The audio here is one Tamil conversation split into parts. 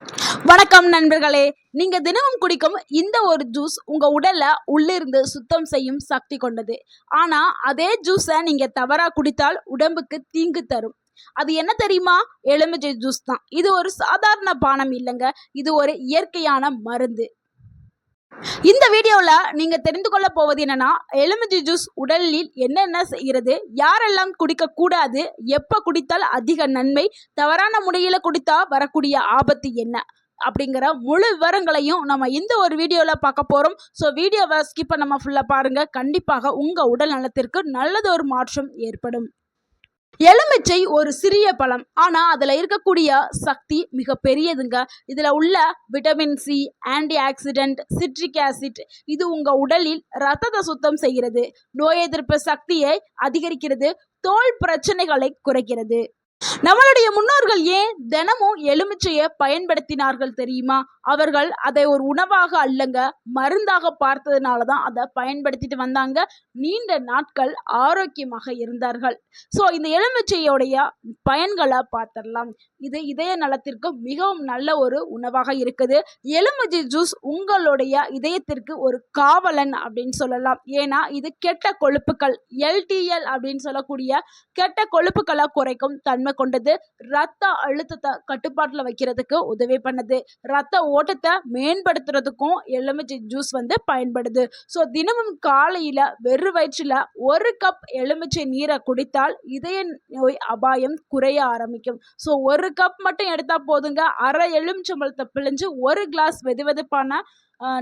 வணக்கம் நண்பர்களே. நீங்க தினமும் குடிக்கும் இந்த ஒரு ஜூஸ் உங்க உடலை உள்ளிருந்து சுத்தம் செய்யும் சக்தி கொண்டது. ஆனா அதே ஜூஸை நீங்க தவறா குடித்தால் உடம்புக்கு தீங்கு தரும். அது என்ன தெரியுமா? எலுமிச்சை ஜூஸ் தான். இது ஒரு சாதாரண பானம் இல்லைங்க, இது ஒரு இயற்கையான மருந்து. இந்த வீடியோவில் நீங்கள் தெரிந்து கொள்ள போவது என்னன்னா, எலுமிச்சை ஜூஸ் உடலில் என்னென்ன செய்கிறது, யாரெல்லாம் குடிக்கக்கூடாது, எப்போ குடித்தால் அதிக நன்மை, தவறான முறையில் குடித்தா வரக்கூடிய ஆபத்து என்ன அப்படிங்கிற முழு விவரங்களையும் நம்ம இந்த ஒரு வீடியோவில் பார்க்க போகிறோம். ஸோ வீடியோவை ஸ்கிப் பண்ணாமல் ஃபுல்லாக பாருங்கள். கண்டிப்பாக உங்கள் உடல் நலத்திற்கு நல்லதொரு மாற்றம் ஏற்படும். எலுமிச்சை ஒரு சிறிய பழம், ஆனா அதுல இருக்கக்கூடிய சக்தி மிக பெரியதுங்க. இதுல உள்ள vitamin C, anti accident, citric acid இது உங்க உடலில் ரத்தத்தை சுத்தம் செய்கிறது, நோய் எதிர்ப்பு சக்தியை அதிகரிக்கிறது, தோல் பிரச்சனைகளை குறைக்கிறது. நம்மளுடைய முன்னோர்கள் ஏன் தினமும் எலுமிச்சையை பயன்படுத்தினார்கள் தெரியுமா? அவர்கள் அதை ஒரு உணவாக அல்லங்க, மருந்தாக பார்த்ததுனால தான் அதை பயன்படுத்திட்டு வந்தாங்க. நீண்ட நாட்கள் ஆரோக்கியமாக இருந்தார்கள். ஸோ இந்த எலுமிச்சையோடைய பயன்களை பார்த்துடலாம். இது இதய நலத்திற்கு மிகவும் நல்ல ஒரு உணவாக இருக்குது. எலுமிச்சை ஜூஸ் உங்களுடைய இதயத்திற்கு ஒரு காவலன் அப்படின்னு சொல்லலாம். ஏன்னா இது கெட்ட கொழுப்புகள் எல்டிஎல் அப்படின்னு சொல்லக்கூடிய கெட்ட கொழுப்புகளை குறைக்கும் தன்மை கொண்டது. ரத்த அழுத்தத்தை கட்டுப்பாட்டில் வைக்கிறதுக்கு உதவி பண்ணுது. ரத்த ஓட்டத்தை மேம்படுத்துறதுக்கும் எலுமிச்சை ஜூஸ் பயன்படுது. ஸோ தினமும் காலையில் வெறு வயிற்றில் 1 கப் எலுமிச்சை நீரை குடித்தால் இதய நோய் அபாயம் குறைய ஆரம்பிக்கும். ஸோ 1 கப் மட்டும் எடுத்தால் போதுங்க. அரை எலுமிச்சம்பழத்தை பிழிஞ்சு 1 கிளாஸ் வெதுவெதுப்பான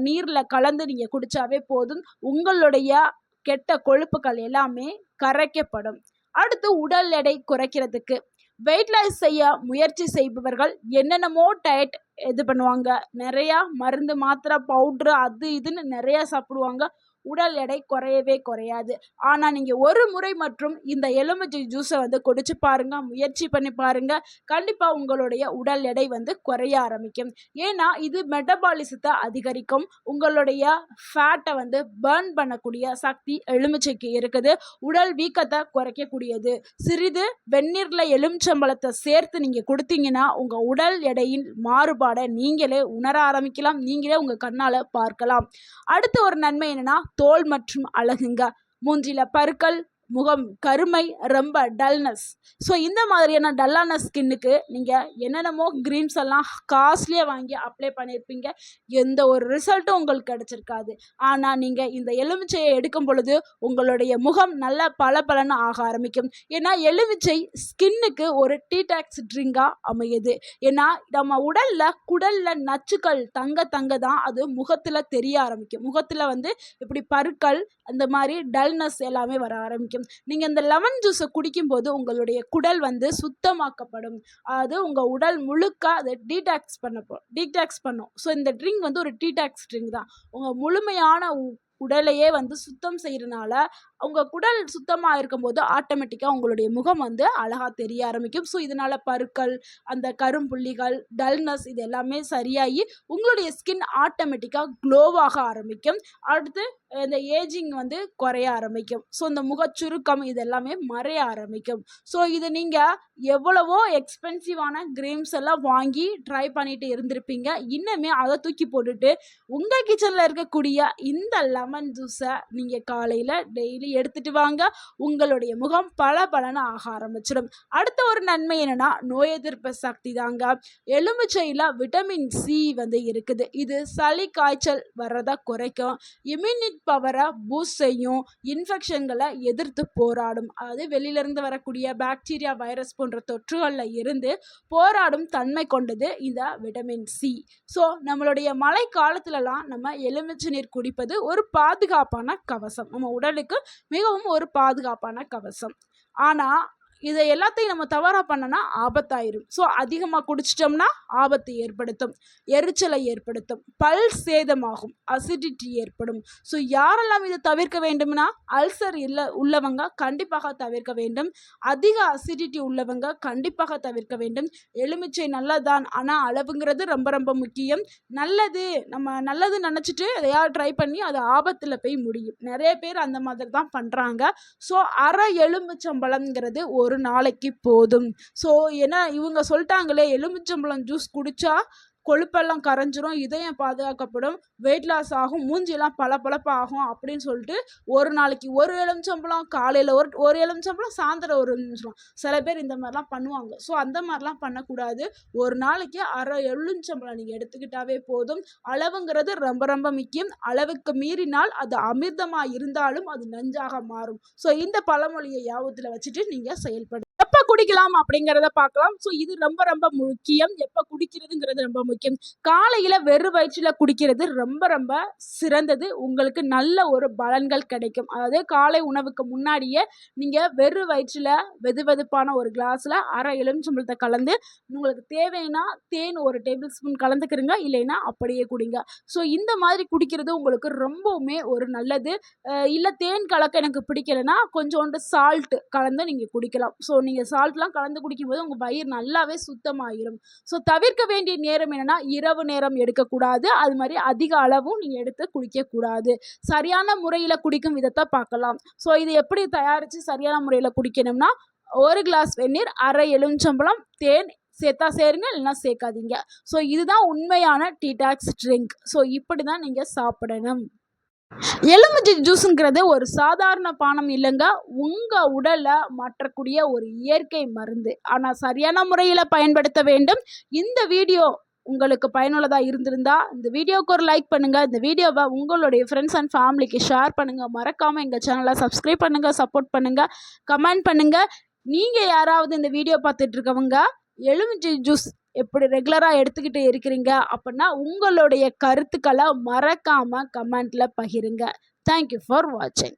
நீரில் கலந்து நீங்கள் குடித்தாவே போதும். உங்களுடைய கெட்ட கொழுப்புகள் எல்லாமே கரைக்கப்படும். அடுத்து உடல் எடை குறைக்கிறதுக்கு வெயிட் லாஸ் செய்ய முயற்சி செய்பவர்கள் என்னென்னமோ டயட் இது பண்ணுவாங்க, நிறையா மருந்து மாத்திரை பவுட்ரு அது இதுன்னு நிறையா சாப்பிடுவாங்க. உடல் எடை குறையவே குறையாது. ஆனால் நீங்கள் ஒரு முறை மற்றும் இந்த எலுமிச்சை ஜூஸை குடிச்சு பாருங்க, முயற்சி பண்ணி பாருங்க. கண்டிப்பாக உங்களுடைய உடல் எடை குறைய ஆரம்பிக்கும். ஏன்னா இது மெட்டபாலிசத்தை அதிகரிக்கும். உங்களுடைய ஃபேட்டை பர்ன் பண்ணக்கூடிய சக்தி எலுமிச்சைக்கு இருக்குது. உடல் வீக்கத்தை குறைக்கக்கூடியது. சிறிது வெந்நீரில் எலுமிச்சம்பழத்தை சேர்த்து நீங்கள் கொடுத்தீங்கன்னா உங்கள் உடல் எடையின் மாறுபாடை நீங்களே உணர ஆரம்பிக்கலாம், நீங்களே உங்கள் கண்ணால் பார்க்கலாம். அடுத்து ஒரு நன்மை என்னன்னா, தோல் மற்றும் அழகுங்க. மூஞ்சில பருக்கள், முகம் கருமை, ரொம்ப டல்னஸ். ஸோ இந்த மாதிரியான டல்லான ஸ்கின்னுக்கு நீங்கள் என்னென்னமோ க்ரீம்ஸ் எல்லாம் காஸ்ட்லியாக வாங்கி அப்ளை பண்ணியிருப்பீங்க, எந்த ஒரு ரிசல்ட்டும் உங்களுக்கு கிடச்சிருக்காது. ஆனால் நீங்கள் இந்த எலுமிச்சையை எடுக்கும் பொழுது உங்களுடைய முகம் நல்ல பளபளன்னு ஆக ஆரம்பிக்கும். ஏன்னா எலுமிச்சை ஸ்கின்னுக்கு ஒரு டீடாக்ஸ் ட்ரிங்காக அமையுது. ஏன்னா நம்ம குடலில் நச்சுக்கள் தங்க தான் அது முகத்தில் தெரிய ஆரம்பிக்கும். முகத்தில் இப்படி பருக்கள் அந்த மாதிரி டல்னஸ் எல்லாமே வர ஆரம்பிக்கும். நீங்கள் இந்த லெமன் ஜூஸை குடிக்கும்போது உங்களுடைய குடல் சுத்தமாக்கப்படும். அது உங்கள் உடல் முழுக்க அதை டீடாக்ஸ் பண்ணும். ஸோ இந்த ட்ரிங்க் ஒரு டீடாக்ஸ் ட்ரிங்க் தான். உங்கள் முழுமையான உடலையே சுத்தம் செய்கிறனால உங்கள் குடல் சுத்தமாக இருக்கும்போது ஆட்டோமேட்டிக்காக உங்களுடைய முகம் அழகாக தெரிய ஆரம்பிக்கும். ஸோ இதனால் பருக்கள், அந்த கரும்புள்ளிகள், டல்னஸ் இது எல்லாமே சரியாகி உங்களுடைய ஸ்கின் ஆட்டோமேட்டிக்காக க்ளோவாக ஆரம்பிக்கும். அடுத்து இந்த ஏஜிங் குறைய ஆரம்பிக்கும். ஸோ இந்த முகச்சுருக்கம் இது எல்லாமே மறைய ஆரம்பிக்கும். ஸோ இது நீங்கள் எவ்வளவோ எக்ஸ்பென்சிவான க்ரீம்ஸ் எல்லாம் வாங்கி ட்ரை பண்ணிட்டு இருந்திருப்பீங்க. இன்னுமே அதை தூக்கி போட்டுட்டு உங்கள் கிச்சனில் இருக்கக்கூடிய இந்த லெமன் ஜூஸை நீங்கள் காலையில் டெய்லி எடுத்துட்டு வாங்க. உங்களுடைய முகம் பளபளன்னு ஆக ஆரம்பிச்சிடும். அடுத்த ஒரு நன்மை என்னன்னா, நோய் எதிர்ப்பு சக்தி தாங்க. எலுமிச்சையில் விட்டமின் சி இருக்குது. இது சளி காய்ச்சல் வர்றதை குறைக்கும், இம்யூனிட்டி பவரை பூஸ்ட் செய்யும், இன்ஃபெக்ஷன்களை எதிர்த்து போராடும். அது வெளியிலிருந்து வரக்கூடிய பாக்டீரியா, வைரஸ் போன்ற தொற்றுகளில் இருந்து போராடும் தன்மை கொண்டது இந்த விட்டமின் சி. ஸோ நம்மளுடைய மழை காலத்துலலாம் நம்ம எலுமிச்சை நீர் குடிப்பது ஒரு பாதுகாப்பான கவசம், நம்ம உடலுக்கு மிகவும் ஒரு பாதுகாப்பான கவசம். ஆனால் இதை எல்லாத்தையும் நம்ம தவறாக பண்ணனா ஆபத்தாயிரும். ஸோ அதிகமாக குடிச்சிட்டோம்னா ஆபத்து ஏற்படுத்தும், எரிச்சலை ஏற்படுத்தும், பல் சேதமாகும், அசிடிட்டி ஏற்படும். ஸோ யாரெல்லாம் இதை தவிர்க்க வேண்டும்னா, அல்சர் உள்ளவங்க கண்டிப்பாக தவிர்க்க வேண்டும், அதிக அசிடிட்டி உள்ளவங்க கண்டிப்பாக தவிர்க்க வேண்டும். எலுமிச்சை நல்லதான், ஆனால் அளவுங்கிறது ரொம்ப ரொம்ப முக்கியம். நம்ம நல்லது நினச்சிட்டு எதையாவது ட்ரை பண்ணி அது ஆபத்தில் போய் முடியும். நிறைய பேர் அந்த மாதிரி தான் பண்ணுறாங்க. ஸோ அரை எலுமிச்சம்பழங்கிறது ஒரு நாளைக்கு போதும். ஸோ ஏன்னா இவங்க சொல்லிட்டாங்களே எலுமிச்சம்பழம் ஜூஸ் குடித்தா கொழுப்பெல்லாம் கரைஞ்சிரும், இதயம் பாதுகாக்கப்படும், வெயிட் லாஸ் ஆகும், மூஞ்சிலாம் பளபளப்பா ஆகும் அப்படின்னு சொல்லிட்டு ஒரு நாளைக்கு ஒரு எலுமிச்சம்பழம், காலையில் ஒரு எலுமிச்சம்பழம், சாயந்தரம் ஒரு எலுமிச்சம்பழம். சில பேர் இந்த மாதிரிலாம் பண்ணுவாங்க. ஸோ அந்த மாதிரிலாம் பண்ணக்கூடாது. ஒரு நாளைக்கு அரை எலுமிச்சம்பழம் நீங்கள் எடுத்துக்கிட்டாவே போதும். அளவுங்கிறது ரொம்ப ரொம்ப முக்கியம். அளவுக்கு மீறினால் அது அமிர்தமாக இருந்தாலும் அது நஞ்சாக மாறும். ஸோ இந்த பழமொழியை ஞாபகத்தில் வச்சுட்டு நீங்கள் செயல்படுங்க. எப்போ குடிக்கலாம் அப்படிங்கிறத பார்க்கலாம். ஸோ இது ரொம்ப ரொம்ப முக்கியம். எப்போ குடிக்கிறதுங்கிறது ரொம்ப முக்கியம். காலையில் வெறும் வயிற்றில் குடிக்கிறது ரொம்ப ரொம்ப சிறந்தது. உங்களுக்கு நல்ல ஒரு பலன்கள் கிடைக்கும். அதாவது காலை உணவுக்கு முன்னாடியே நீங்கள் வெறும் வயிற்றில் வெதுவெதுப்பான ஒரு கிளாஸில் அரை எலுமிச்சம்பழத்தை கலந்து உங்களுக்கு தேவைன்னா தேன் ஒரு டேபிள் ஸ்பூன் கலந்துக்கிறங்க, இல்லைன்னா அப்படியே குடிங்க. ஸோ இந்த மாதிரி குடிக்கிறது உங்களுக்கு ரொம்பவுமே ஒரு நல்லது. இல்லை தேன் கலக்க எனக்கு பிடிக்கலைன்னா கொஞ்சோண்டு சால்ட் கலந்து நீங்கள் குடிக்கலாம். ஸோ நீங்கள் சால்ட்லாம் கலந்து குடிக்கும்போது உங்கள் வயிறு நல்லாவே சுத்தமாகிடும். ஸோ தவிர்க்க வேண்டிய நேரம் என்னென்னா இரவு நேரம் எடுக்கக்கூடாது. அது மாதிரி அதிக அளவும் நீங்கள் எடுத்து குடிக்கக்கூடாது. சரியான முறையில் குடிக்கும் விதத்தை பார்க்கலாம். ஸோ இது எப்படி தயாரித்து சரியான முறையில் குடிக்கணும்னா, ஒரு கிளாஸ் வெந்நீர், அரை எலுமிச்சம்பழம், தேன் சேர்த்தா சேருங்க, இல்லைன்னா சேர்க்காதீங்க. ஸோ இதுதான் உண்மையான டீடாக்ஸ் ட்ரிங்க். ஸோ இப்படி தான் நீங்கள் சாப்பிடணும். எலுமிச்சை ஜூஸுங்கிறது ஒரு சாதாரண பானம் இல்லைங்க. உங்கள் உடலை மாற்றக்கூடிய ஒரு இயற்கை மருந்து. ஆனால் சரியான முறையில் பயன்படுத்த வேண்டும். இந்த வீடியோ உங்களுக்கு பயனுள்ளதாக இருந்திருந்தா இந்த வீடியோவுக்கு ஒரு லைக் பண்ணுங்கள். இந்த வீடியோவை உங்களுடைய ஃப்ரெண்ட்ஸ் அண்ட் ஃபேமிலிக்கு ஷேர் பண்ணுங்கள். மறக்காமல் எங்கள் சேனலை சப்ஸ்கிரைப் பண்ணுங்கள், சப்போர்ட் பண்ணுங்கள், கமெண்ட் பண்ணுங்கள். நீங்கள் யாராவது இந்த வீடியோ பார்த்துட்டு இருக்கவங்க எலுமிச்சை ஜூஸ் எப்படி ரெகுலராக எடுத்துக்கிட்டு இருக்கிறீங்க அப்படின்னா உங்களுடைய கருத்துக்களை மறக்காமல் கமெண்ட்டில் பகிருங்க. தேங்க்யூ ஃபார் வாட்சிங்.